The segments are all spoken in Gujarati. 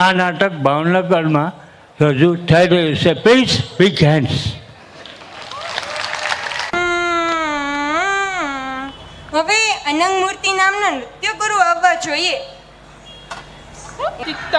આ નાટક ભાવનગરમાં રજૂ થઈ રહ્યું છે. Please big hands. હવે અનંગ મૂર્તિ નામના નૃત્ય ગુરુ આવવા જોઈએ. ગડબડ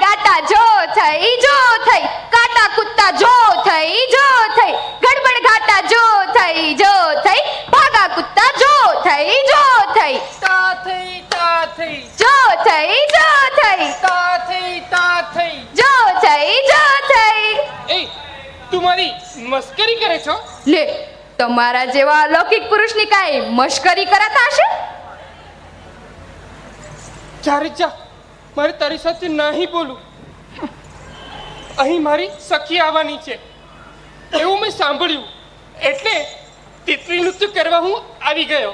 ગાતા જો થઈ કાટા કુત્તા જો થઈ ગડબડ ગાતા જો થઈ ભાગા કુત્તા જો થઈ જો થઈ જો થઈ એ તું મારી મસ્કરી કરે છો? લે, તમારા જેવા અલૌકિક પુરુષની કાંઈ મશ્કરી કરાતા હશે? ચારે જા, મારે તારી સાથે નહીં બોલું. અહીં મારી સખી આવવાની છે એવું મેં સાંભળ્યું, એટલે તિતલી નૃત્ય કરવા હું આવી ગયો.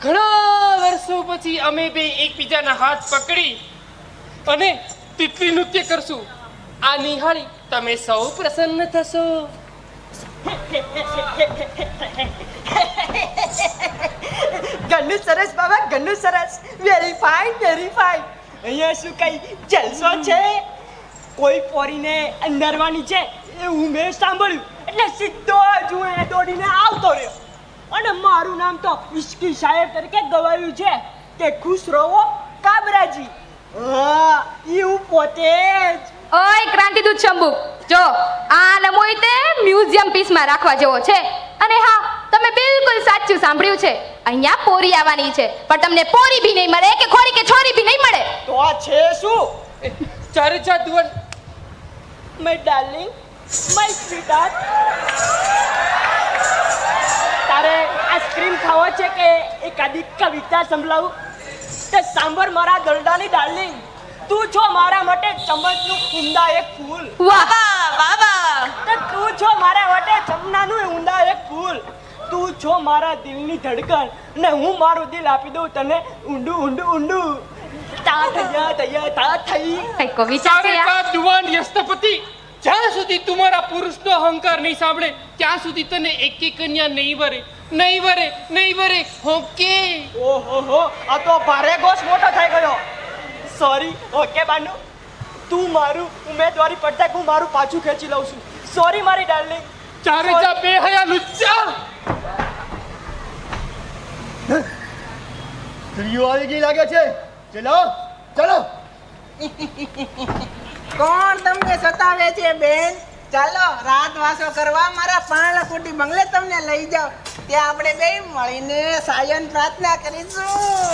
ઘણા વર્ષો પછી અમે બે એકબીજાના હાથ પકડી અને તિતલી નૃત્ય કરશું. આ નિહાળી તમે સૌ પ્રસન્ન થશો. ઘણું સરસ બાબા, ઘણું સરસ. Very fine, very fine. અહીંયા શું કઈ જલસો છે? કોઈ પોરીને અંદરવાની છે એવું મેં સાંભળ્યું, એટલે સીધો જ હું એ દોડીને આવતો રહ્યો. અને મારું નામ તો વિસ્કી સાહેબ તરીકે ગવાયું છે કે ખુશ રહો કાબરાજી. હા, એ હું પોતે જ. ઓય ક્રાંતિદૂત શંભુ, જો આ નમોઈતે મ્યુઝિયમ પીસમાં રાખવા જેવો છે. અને હા, તમે બિલકુલ સાચું સાંભળ્યું છે. અહીંયા પોરી આવવાની છે, પણ તમને પોરી ભી નહીં મળે કે ખોરી કે છોરી ભી નહીં મળે. તો આ છે શું? ચારે ચા દુવન. My darling, my sweetheart. તારે આઈસ્ક્રીમ ખાવો છે કે એકાદી કવિતા સંભળાવું? તે સાંભળ મારા દલડાની ડાર્લિંગ, તું છો મારા માટે ચમચનું ઊંડા એક ફૂલ. વાહ, તું છો મારા માટે ચમનાનું ઊંડા એક ફૂલ. તું છો મારા દિલની ધડકન, ને હું મારું દિલ આપી દઉં તને ઊંડું ઊંડું ઊંડું. તા થઈ. કઈ કવિતા છે ચારે યાર? ચા દુવાન યસ્તપતિ, જ્યાં સુધી તું મારા પુરુષનો અહંકાર નહીં સાંભળે ત્યાં સુધી તને એક કન્યા નહીં વરે. ઓકે? ઓહો, આ તો ભારે ગોશ મોટો થઈ ગયો. સોરી. ઓકે બાનુ, તું મારું ઉમેદવારી પડતા હું મારું પાછું ખેંચી લઉં છું. સોરી મારી ડાર્લિંગ. ચારે ચા બે હયા લુચ્ચા. સ્ત્રીઓ આવી ગઈ લાગે છે. ચલો ચલો. કોણ તમને સતાવે છે બેન? ચાલો રાત વાસો કરવા મારા પાણકુટી બંગલે તમને લઈ જાઓ. ત્યાં આપણે બે મળીને સાયન પ્રાર્થના કરીશું.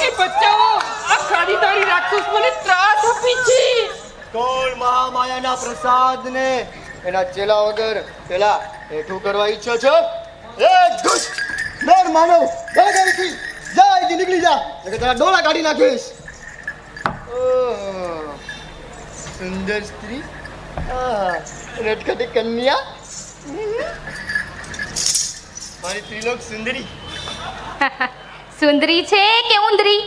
એ બચ્ચાઓ, આ ખાડી તારી રાક્ષસ મને ત્રાસ આપી છે. કોણ મહામાયાના પ્રસાદને એના ચેલા વગર પેલા હેઠું કરવા ઈચ્છો છો? એ દુષ્ટ નર માનવ, ઘરેથી જા, અહીંથી નીકળી જા, નકર તારા ડોળા કાઢી નાખીશ. ઓહ, સુંદર સ્ત્રી, નટખટી કન્યા, મારી ત્રિલોક સુંદરી. સુંદરી છે કે ઉંદરી?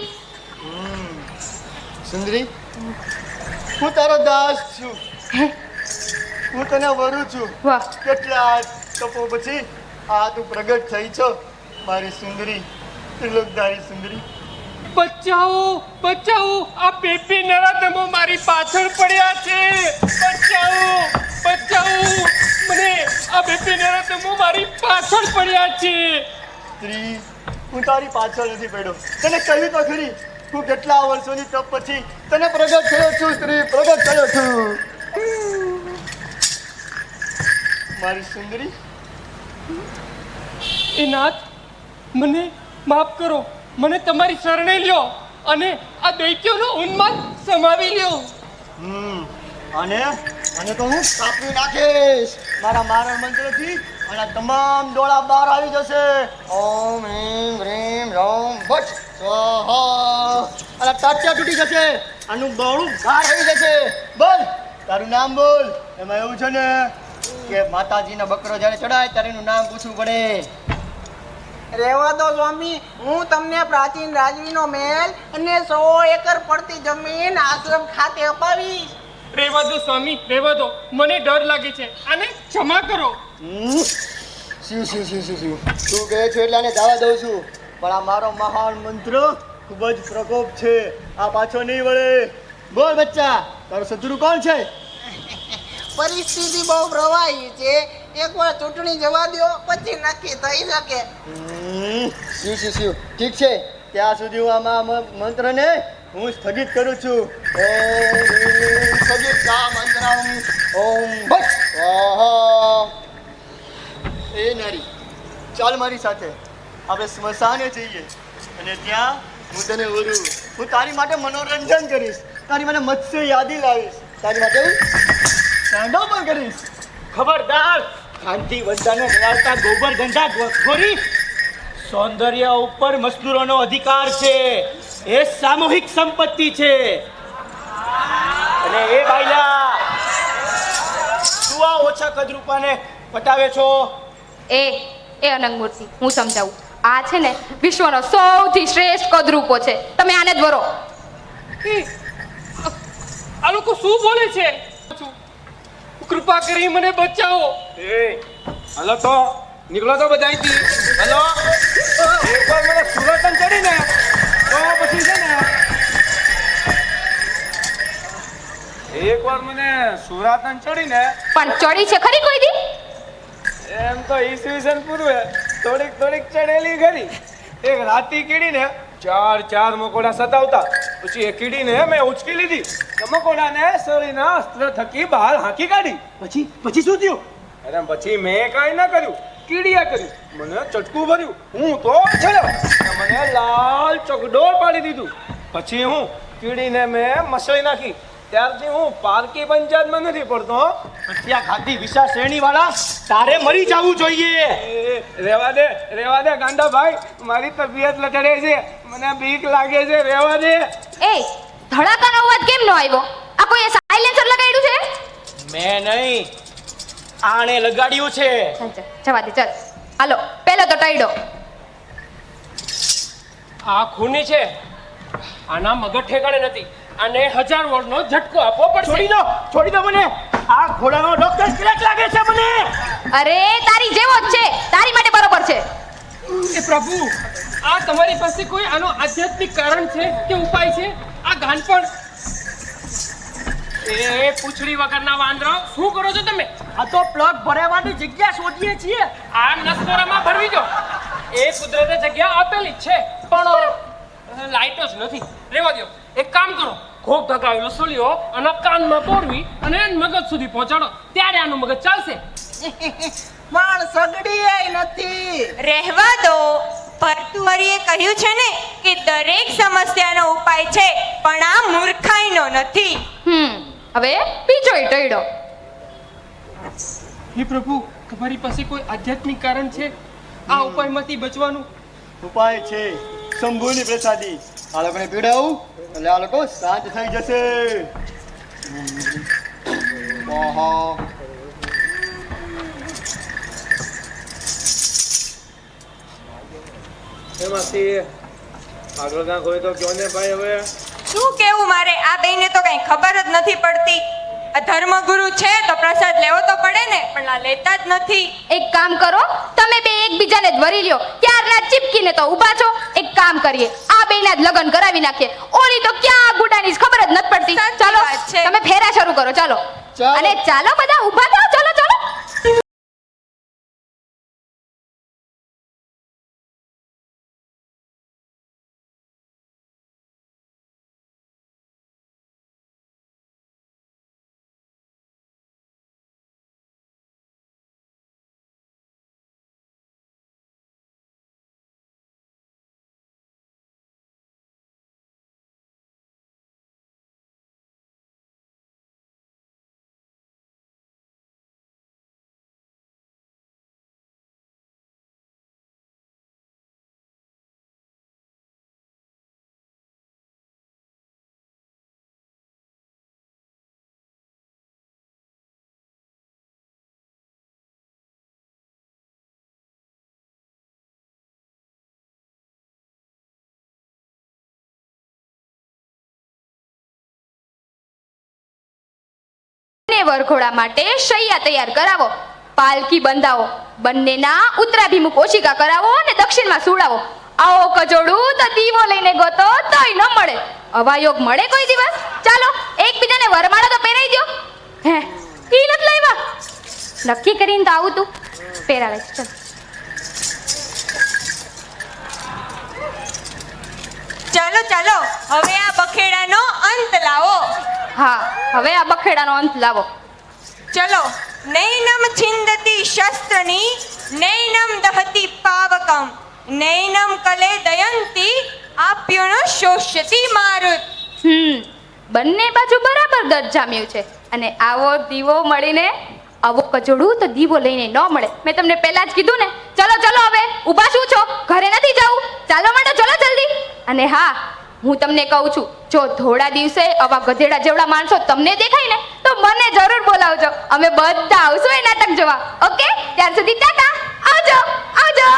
સુંદરી, હું તારો દાસ છું, હું તને વરું છું. વાહ, કેટલા તપો પછી આ તું પ્રગટ થઈ છો, મારી સુંદરી, ત્રિલોકધારી સુંદરી. બચ્ચાઓ, આ પેપી નરાધમો મારી પાછળ પડ્યા છે. બચ્ચાઓ, મને આ પેપી નરાધમો મારી પાછળ પડ્યા છે. સ્ત્રી, હું તારી પાછળ નથી પડ્યો. તને કહ્યું તો ખરી, હું કેટલા વર્ષોની તપ પછી તને પ્રગટ થયો છું. સ્ત્રી, પ્રગટ થયો છું, મારી સુંદરી. એ નાથ, મને માફ કરો, મને તમારી શરણે લ્યો અને આ દૈત્યોનો ઉન્માદ સમાવી લ્યો. અને તો હું કાપી નાખીશ મારા મંત્રથી, અને તમામ ડોળા બહાર આવી જશે. ઓમ ह्रीं ह्रीं રૌમ ભટ સ્વાહા. અને ટાટિયા તૂટી જશે, આનું બહોળું બહાર આવી જશે. બોલ, તારું નામ બોલ. એમાં એવું છે ને કે માતાજીના બકરો જ્યારે ચડાય ત્યારે એનું નામ પૂછવું પડે. રહેવા દો સ્વામી, હું તમને પ્રાચીન રાજવીનો મહેલ અને 100 એકર પડતી જમીન આશ્રમ ખાતે અપાવીશ. રહેવા દો સ્વામી, રહેવા દો, મને ડર લાગે છે, આને ક્ષમા કરો. શિવ તું કહે છે એટલે આને જવા દઉં છું, પણ આ મારો મહાન મંત્ર ખૂબ જ પ્રકોપ છે, આ પાછો નહીં વળે. બોલ બચ્ચા, તારો શત્રુ કોણ છે? પરિસ્થિતિ બહુ પ્રવાહી છે, એકવાર ચૂંટણી જવા દો પછી નક્કી થઈ શકે. શિવ ઠીક છે, ત્યાં સુધી હું આમાં મંત્રને હું સ્થગિત કરું છું. ઓમ હ્રીમ સ્થગિત કા મંત્રમ ઓમ ભટ સ્વાહા. એ નારી, ચાલ મારી સાથે, આપણે સ્મશાને જઈએ અને ત્યાં હું તને વરું, હું તારી માટે મનોરંજન કરીશ, તારી મને મત્સ્ય યાદી લાવીશ, તારી માટે હું સાંડો પણ કરીશ. ખબરદાર, ગાંધી વંદાને ગણાવતા ગોબર ગંધા ગોરી. સૌંદર્ય ઉપર મજદૂરોનો અધિકાર છે, એ સામૂહિક સંપત્તિ છે. અને એ બાઈલા, તું આ ઓછા કદરૂપાને પટાવે છો. એ અનંગ મૂર્તિ, હું સમજાવું. આ છે ને વિશ્વનો સૌથી શ્રેષ્ઠ કદરૂપો છે, તમે આને જ વરો. આ લોકો શું બોલે છે? કૃપા કરી મને બચાવો. હલો તો નીકળો તો બધા અહીંથી. હલો, એકવાર મને સુરતન ચડીને તો પછી છે ને, એકવાર મને સુરતન ચડીને પણ ચડી છે ખરી કોઈ દી? એમ તો ઈસવીસન પૂર્વે થોડીક ચડેલી ખરી. એક રાતી કીડીને ચાર મકોડા સતાવતા, પછી એ કીડીને મેં ઉચકી લીધી, મકોડાને શરીરના અસ્ત્ર થકી બહાર હાંકી કાઢી. પછી શું થયું? અરે પછી મેં કાંઈ ના કર્યું, કીડીએ કર્યું. મને ચટકું ભર્યું, હું તો છેલ્યો, મને લાલ ચકડોળ પાડી દીધું. પછી હું કીડીને મેં મસળી નાખી, ત્યારથી હું પારકી પંચાયતમાં નથી પડતો. પછી આ ગાંધી વિશા શ્રેણી વાળા, તારે મરી જવું જોઈએ. રેવા દે ગાંડા ભાઈ, મારી તબિયત લથડે છે, મને બીક લાગે છે, રેવા દે. એ ધડાકાનો અવાજ કેમ ન આવ્યો? આ કોઈ સાયલેન્સર લગાડ્યું છે? મેં નહીં, આણે લગાડ્યું છે. ચાલ જવા દે, ચાલ. હાલો, પહેલો તો ટાઈડો. આ ખૂની છે, આના મગજ ઠેકાણે નથી, આને 1000 વોલ્ટનો ઝટકો આપવો પડશે. છોડી દો મને. આ ઘોડાનો ડોક્ટર ક્રેક લાગે છે મને. અરે તારી જેવો જ છે, તારી માટે બરોબર છે. એ પ્રભુ, આ તમારી પાસે કોઈ આનો આધ્યાત્મિક કારણ છે કે ઉપાય છે? આ ગાનપણ, એ પૂંછડી વગરના વાંદરો, શું કરો છો તમે? આ તો પ્લગ ભરાવવાની જગ્યા શોધીએ છીએ. આ નસકોરામાં ભરવી દો, એ કુદરતે જગ્યા આપેલી જ છે, પણ લાઈટો જ નથી. રેવા દો, એક કામ કરો, ખૂબ ધગાવેલો સળિયો અને કાનમાં પોરવી અને મગજ સુધી પહોંચાડો, ત્યારે આનું મગજ ચાલશે. પણ સગડી નથી. રહેવા દો, ભર્તુહરીએ કહ્યું છે ને કે દરેક સમસ્યાનો ઉપાય છે, પણ આ મૂર્ખાઈનો નથી. હવે બીજો ટાઈડો. હે પ્રભુ, તમારી પાસે કોઈ આધ્યાત્મિક કારણ છે આ ઉપાયમાંથી બચવાનું? ઉપાય છે શંભુની પ્રસાદી. આ લોકોને પીડાવું એટલે આ લોકો શાંત થઈ જશે. આહા. એમાંથી આગળ કાંક હોય તો કયો ને ભાઈ. હવે શું કેવું મારે? આ બેયને તો કઈ ખબર જ નથી પડતી. આ ધર્મગુરુ છે તો પ્રસાદ લેવો તો પડે ને, પણ આ લેતા જ નથી. એક કામ કરો, તમે બે એકબીજાને જ વરી લ્યો, ક્યારના ચીપકીને તો ઊભા છો. એક કામ કરીએ, આ બેયના જ લગ્ન કરાવી નાખીએ. ઓલી તો ક્યાં ગુડાની ખબર જ નથી પડતી. ચાલો તમે ફેરા શરૂ કરો, ચાલો. અને ચાલો બધા ઊભા થાઓ, ચાલો ચાલો. વરઘોડા માટે શૈયા તૈયાર કરાવો. પાલકી બંધાવો, બંનેના ઉત્તરાભિમુખ ઓશિકા કરાવો અને દક્ષિણમાં સુડાવો. આવો કજોડું તો દીવો લઈને ગોતો તોય ન મળે. અવાયોગ મળે કોઈ દિવસ? ચાલો એકબીજાને વરમાળા તો પહેરાઈ દ્યો. હે ઈ નથી લાવ્યા? નક્કી કરીને તો આવું તું પહેરાવે છે. ચાલો ચાલો હવે આ બખેડાનો અંત લાવો. હા, હવે આ બખેડાનો અંત લાવો. ચલો નૈનમ છિંદતી શસ્ત્રની નૈનમ દહતી પાવકમ નૈનમ કલે દયંતી આપ્યુનો શોષ્યતી મારુત. બંને બાજુ બરાબર દર્દ જામ્યું છે અને આવો દીવો મળીને આવો કજોડું તો દીવો લઈને ન મળે. મેં તમને પહેલા જ કીધું ને. ચલો ચલો હવે ઊભા શું છો? ઘરે નથી જવું? ચાલો માંડો, ચલો જલ્દી. અને હા, હું તમને કહું છું, જો ધોળા દિવસે આવા ગધેડા જેવડા માણસો તમને દેખાય ને તો મને જરૂર બોલાવજો. અમે બધા આવશું એ નાટક જોવા. ઓકે, ત્યાર સુધી ટાટા, આવજો આવજો.